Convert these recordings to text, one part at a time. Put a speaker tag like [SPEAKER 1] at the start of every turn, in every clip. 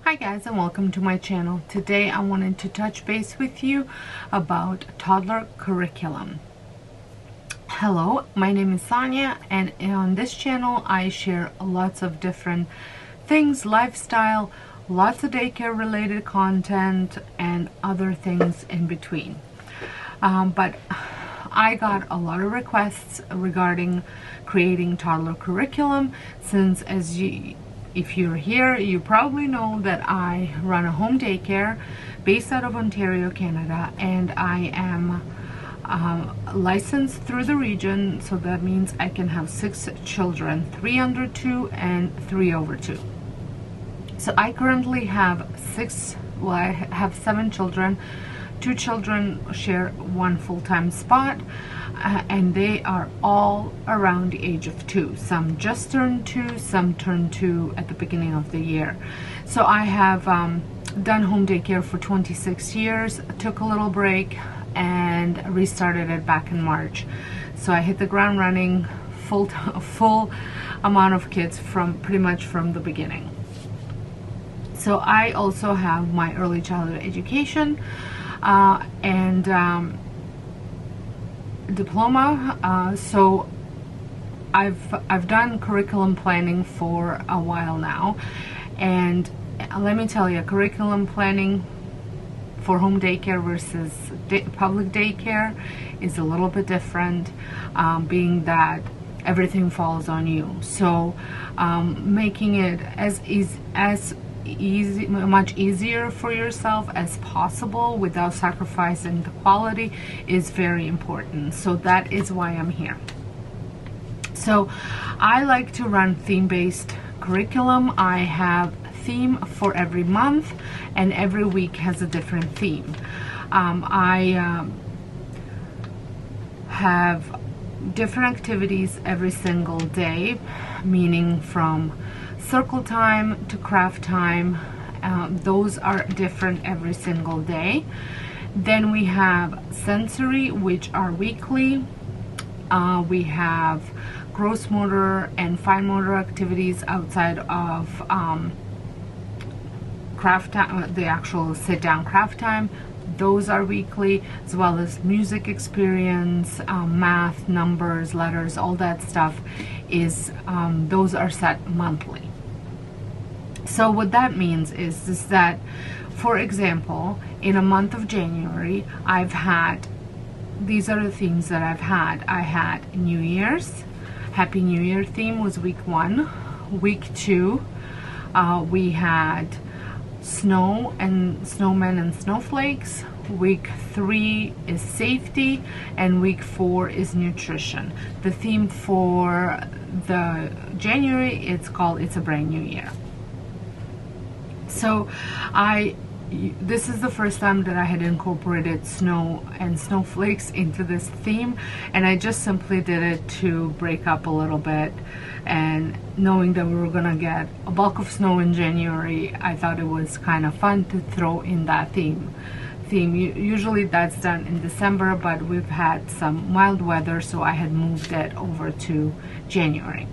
[SPEAKER 1] Hi guys, and welcome to my channel. Today I wanted to touch base with you about toddler curriculum. Hello, my name is Sonia, and on this channel I share lots of different things, lifestyle, lots of daycare related content, and other things in between. But I got a lot of requests regarding creating toddler curriculum, since if you're here, you probably know that I run a home daycare based out of Ontario, Canada, and I am licensed through the region, so that means I can have 6 children, 3 under 2 and 3 over 2. So I currently have 7 children. 2 children share 1 full-time spot, and they are all around the age of 2. Some just turned 2, some turned 2 at the beginning of the year. So I have done home daycare for 26 years, took a little break, and restarted it back in March. So I hit the ground running, full amount of kids from pretty much from the beginning. So I also have my early childhood education and diploma. So I've done curriculum planning for a while now, and let me tell you, curriculum planning for home daycare versus public daycare is a little bit different, being that everything falls on you. So making it much easier for yourself as possible without sacrificing the quality is very important. So that is why I'm here. So I like to run theme-based curriculum. I have theme for every month, and every week has a different theme. I have different activities every single day, meaning from circle time to craft time. Those are different every single day. Then we have sensory, which are weekly. We have gross motor and fine motor activities outside of craft time, the actual sit down craft time. Those are weekly, as well as music experience, math, numbers, letters, all that stuff is those are set monthly. So what that means is that, for example, in a month of January, I've had, these are the themes that I've had. I had New Year's, Happy New Year theme was week 1. Week 2, we had snow and snowmen and snowflakes. Week 3 is safety, and week 4 is nutrition. The theme for the January, it's called It's a Brand New Year. So this is the first time that I had incorporated snow and snowflakes into this theme, and I just simply did it to break up a little bit. And knowing that we were gonna get a bulk of snow in January, I thought it was kind of fun to throw in that theme. Usually that's done in December, but we've had some mild weather, so I had moved it over to January.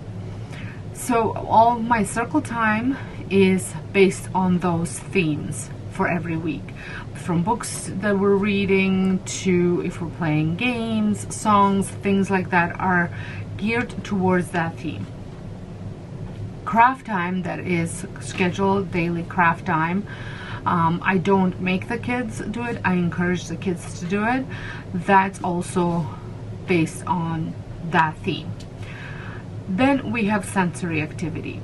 [SPEAKER 1] So all my circle time is based on those themes for every week, from books that we're reading to if we're playing games, songs, things like that are geared towards that theme. Craft time, that is scheduled daily craft time. I don't make the kids do it, I encourage the kids to do it. That's also based on that theme. Then we have sensory activity.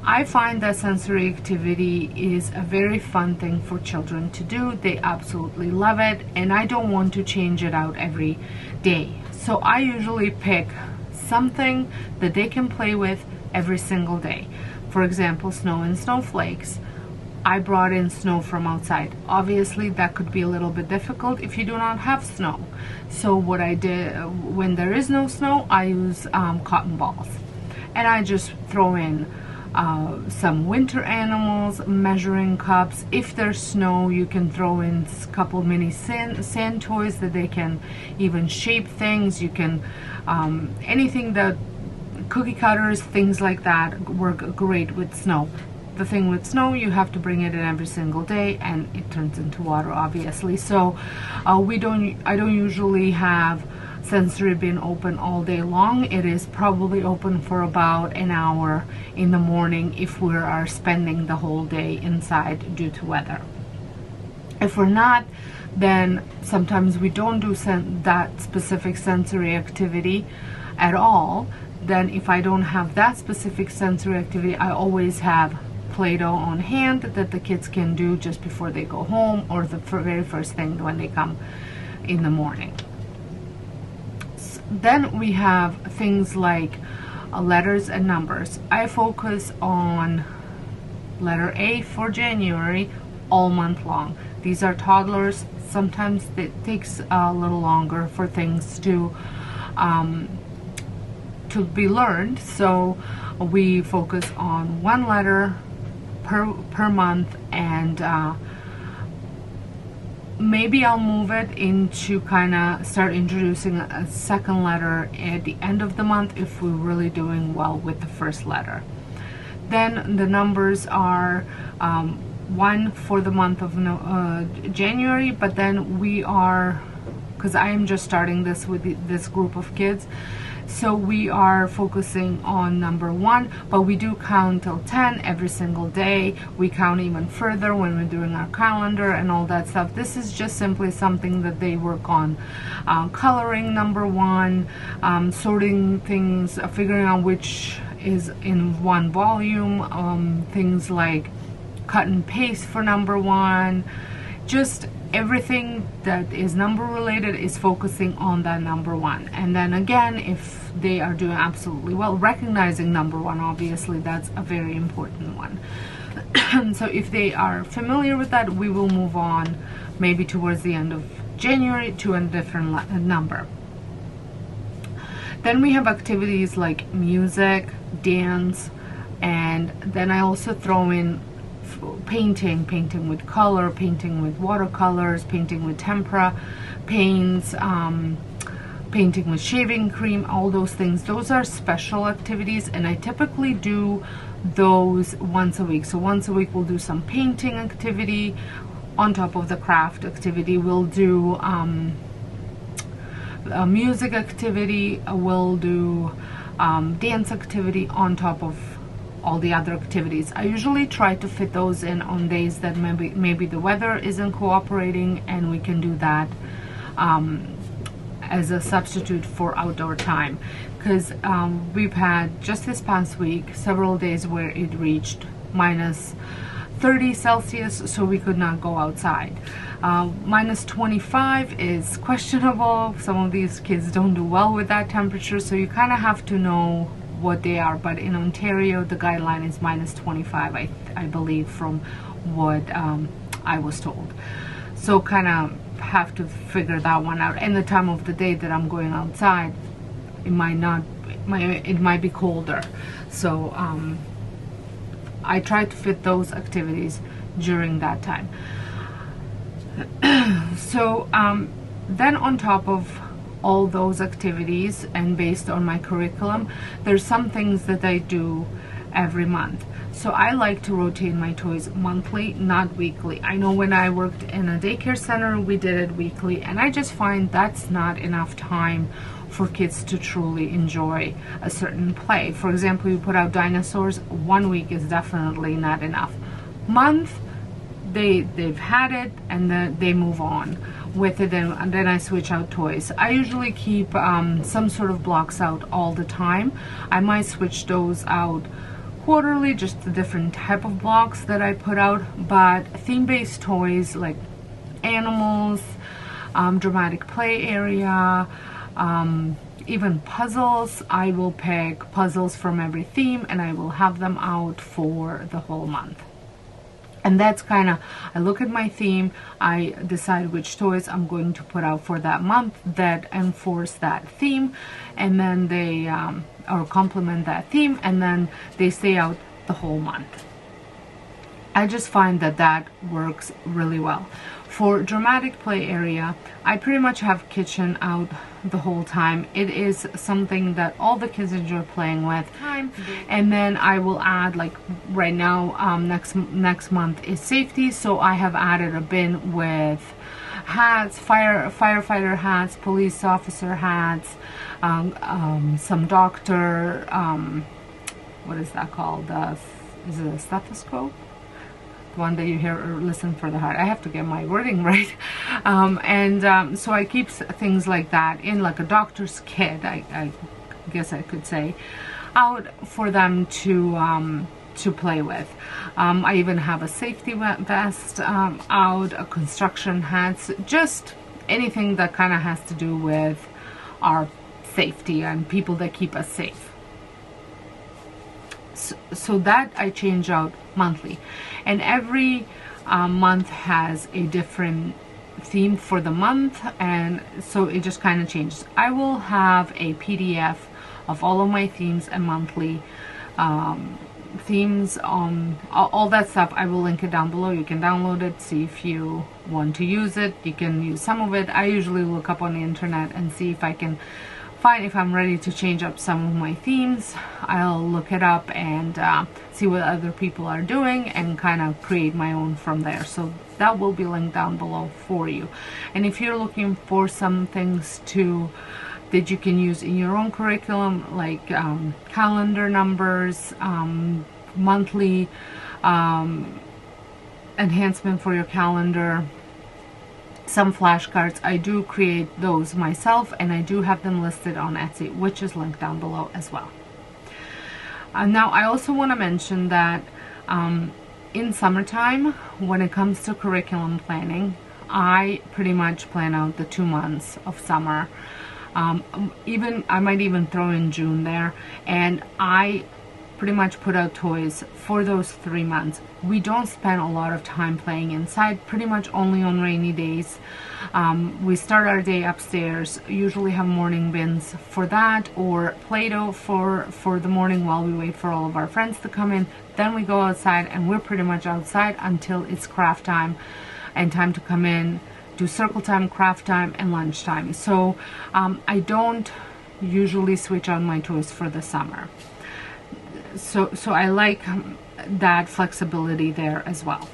[SPEAKER 1] I find that sensory activity is a very fun thing for children to do. They absolutely love it, and I don't want to change it out every day. So I usually pick something that they can play with every single day. For example, snow and snowflakes. I brought in snow from outside. Obviously, that could be a little bit difficult if you do not have snow. So what I did, when there is no snow, I use cotton balls. And I just throw in some winter animals, measuring cups. If there's snow, you can throw in a couple mini sand toys that they can even shape things. You can, anything that, cookie cutters, things like that work great with snow. the thing with snow, you have to bring it in every single day, and it turns into water, obviously. So I don't usually have sensory bin open all day long. It is probably open for about an hour in the morning if we are spending the whole day inside due to weather. If we're not, then sometimes we don't do that specific sensory activity at all. Then if I don't have that specific sensory activity, I always have Play-Doh on hand that the kids can do just before they go home, or the very first thing when they come in the morning. Then we have things like letters and numbers. I focus on letter A for January all month long. These are toddlers. Sometimes it takes a little longer for things to be learned, so we focus on one letter per month, and maybe I'll move it into kind of start introducing a second letter at the end of the month if we're really doing well with the first letter. Then the numbers are one for the month of January, but then we are, because I am just starting this with this group of kids, so we are focusing on number 1, but we do count till 10 every single day. We count even further when we're doing our calendar and all that stuff. This is just simply something that they work on. Coloring number 1, sorting things, figuring out which is in one volume, things like cut and paste for number 1, just everything that is number related is focusing on that number 1. And then again, if they are doing absolutely well, recognizing number 1, obviously that's a very important one. So if they are familiar with that, we will move on maybe towards the end of January to a different number. Then we have activities like music, dance, and then I also throw in painting with color, painting with watercolors, painting with tempera paints, painting with shaving cream, all those things. Those are special activities, and I typically do those once a week. So once a week we'll do some painting activity on top of the craft activity. We'll do a music activity, we'll do dance activity on top of all the other activities. I usually try to fit those in on days that maybe the weather isn't cooperating, and we can do that as a substitute for outdoor time, because we've had just this past week several days where it reached minus 30 Celsius, so we could not go outside. Minus 25 is questionable. Some of these kids don't do well with that temperature, so you kind of have to know what they are. But in Ontario, the guideline is minus 25, I believe, from what I was told. So kind of have to figure that one out. And the time of the day that I'm going outside, it might be colder. So I try to fit those activities during that time. So then on top of all those activities, and based on my curriculum, there's some things that I do every month. So I like to rotate my toys monthly, not weekly. I know when I worked in a daycare center, we did it weekly, and I just find that's not enough time for kids to truly enjoy a certain play. For example, you put out dinosaurs, 1 week is definitely not enough. Month, they've had it, and then they move on with it, and then I switch out toys. I usually keep some sort of blocks out all the time. I might switch those out quarterly, just the different type of blocks that I put out, but theme-based toys like animals, dramatic play area, even puzzles, I will pick puzzles from every theme and I will have them out for the whole month. And that's kind of, I look at my theme, I decide which toys I'm going to put out for that month that enforce that theme, and then they, or complement that theme, and then they stay out the whole month. I just find that that works really well. For dramatic play area, I pretty much have kitchen out the whole time. It is something that all the kids enjoy playing with. And then I will add, like right now, next month is safety, so I have added a bin with hats, firefighter hats, police officer hats, some doctor, what is that called? Is it a stethoscope? The one that you hear or listen for the heart. I have to get my wording right. So I keep things like that in, like a doctor's kit, I guess I could say, out for them to play with. I even have a safety vest out, a construction hats, just anything that kind of has to do with our safety and people that keep us safe. So that I change out monthly, and every month has a different theme for the month, and so it just kind of changes. I will have a PDF of all of my themes and monthly themes on all that stuff. I will link it down below. You can download it, see if you want to use it. You can use some of it. I usually look up on the internet and see if I can find, if I'm ready to change up some of my themes. I'll look it up and see what other people are doing and kind of create my own from there. So that will be linked down below for you. And if you're looking for some things that you can use in your own curriculum, like calendar numbers, monthly enhancement for your calendar, some flashcards, I do create those myself, and I do have them listed on Etsy, which is linked down below as well. Now I also want to mention that in summertime, when it comes to curriculum planning, I pretty much plan out the 2 months of summer. I might even throw in June there, and I pretty much put out toys for those 3 months. We don't spend a lot of time playing inside, pretty much only on rainy days. We start our day upstairs, usually have morning bins for that, or Play-Doh for the morning while we wait for all of our friends to come in. Then we go outside, and we're pretty much outside until it's craft time and time to come in, do circle time, craft time, and lunch time. So I don't usually switch on my toys for the summer. So I like that flexibility there as well.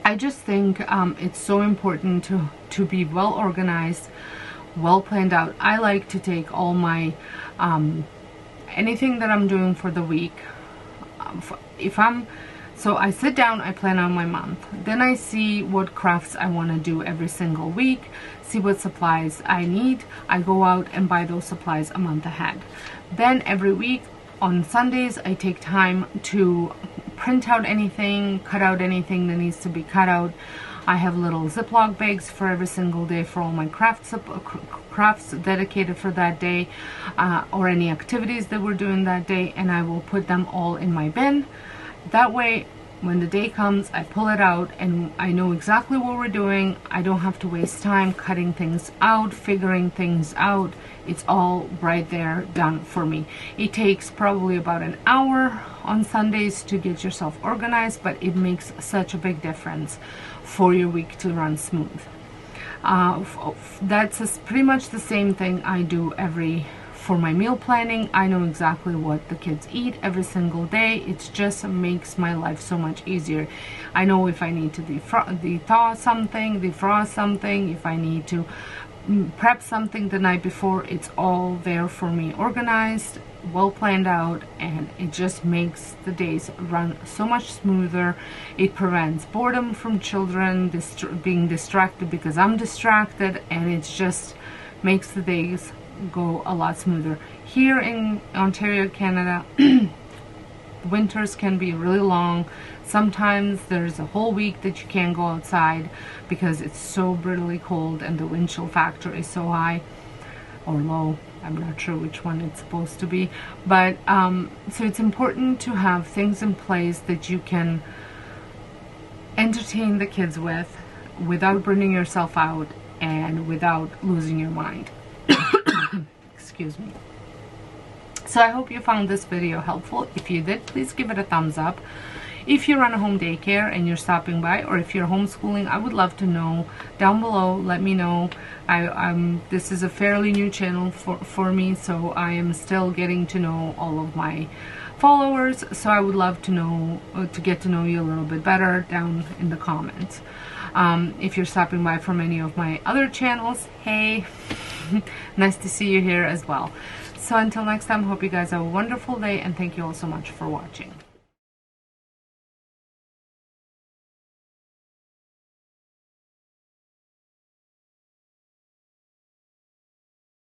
[SPEAKER 1] I just think it's so important to be well organized, well planned out. I like to take all my anything that I'm doing for the week. So I sit down, I plan out my month. Then I see what crafts I want to do every single week, see what supplies I need. I go out and buy those supplies a month ahead. Then every week on Sundays, I take time to print out anything, cut out anything that needs to be cut out. I have little Ziploc bags for every single day for all my crafts dedicated for that day, or any activities that we're doing that day, and I will put them all in my bin. That way, when the day comes, I pull it out and I know exactly what we're doing. I don't have to waste time cutting things out, figuring things out. It's all right there done for me. It takes probably about an hour on Sundays to get yourself organized, but it makes such a big difference for your week to run smooth. That's pretty much the same thing I do for my meal planning. I know exactly what the kids eat every single day. It just makes my life so much easier. I know if I need to defrost something, if I need to prep something the night before. It's all there for me, organized, well planned out, and it just makes the days run so much smoother. It prevents boredom from children being distracted because I'm distracted, and it just makes the days go a lot smoother. Here in Ontario, Canada, winters can be really long. Sometimes there's a whole week that you can't go outside because it's so brutally cold and the wind chill factor is so high or low. I'm not sure which one it's supposed to be, but so it's important to have things in place that you can entertain the kids with without burning yourself out and without losing your mind. Excuse me. So I hope you found this video helpful. If you did, please give it a thumbs up. If you run a home daycare and you're stopping by, or if you're homeschooling, I would love to know down below. Let me know. This is a fairly new channel for me, so I am still getting to know all of my followers, so I would love to know, to get to know you a little bit better down in the comments. If you're stopping by from any of my other channels, hey, nice to see you here as well. So until next time, hope you guys have a wonderful day, and thank you all so much for watching.